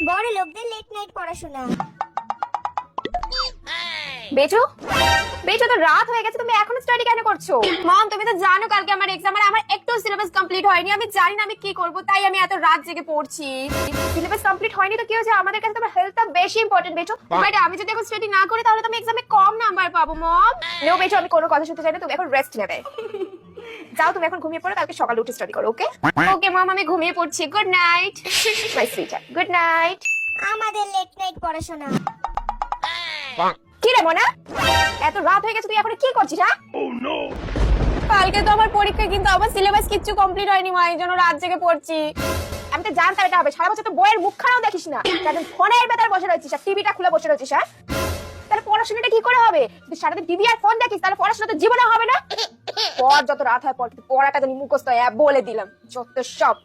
বড় লোকদের late night পড়াশোনা। বেচু বেচু তো রাত হয়ে গেছে, তুমি এখনো স্টাডি কেন করছো? মম তুমি তো জানো কালকে আমার এক্সাম, আর আমার একটু সিলেবাস কমপ্লিট হয়নি। আমি জানি না আমি কি করব, তাই আমি এত রাত জেগে পড়ছি। সিলেবাস কমপ্লিট হয়নি তো কি হয়েছে? আমাদের কাছে তোমার হেলথটা বেশি ইম্পর্টেন্ট বেচু। বাট আমি যদি এখন স্টাডি না করি তাহলে তো আমি এক্সামে কম নাম্বার পাবো মম। নো বেচু, আমি কোনো কথা শুনতে চাই না, তুমি এখন রেস্ট নেবে। যাও তুমি এখন ঘুমিয়ে পড়ো, কালকে সকালে উঠে স্টাডি করো। ওকে ওকে মম, আমি ঘুমিয়ে পড়ছি। গুড নাইট মাই সুইটহার্ট, গুড নাইট। আমাদের লেট নাইট পড়াশোনা। কি রে মোনা, এত রাত হয়ে গেছে, তুই এখন কি করছিস? হ্যাঁ কালকে তো আমার পরীক্ষা, কিন্তু আমার সিলেবাস কিচ্ছু কমপ্লিট হয়নি মা, এই জন্য রাত জেগে পড়ছি। আমি তো জানতাম এটা হবে। সারা বছর তো বইয়ের মুখখানাও দেখিস না, তাদের ফোনের ভেতরে বসে রয়েছিস আর টিভিটা খুলে বসে রয়েছিস। হ্যাঁ তাহলে পড়াশোনাটা কি করে হবে? তুই সারাদিন টিভি আর ফোন দেখিস, তাহলে পড়াশোনা তো জীবনে হবে না। পর যত রাত হয় পর, কিন্তু পড়াটা জানি মুখস্থ হয়, বলে দিলাম যত সব।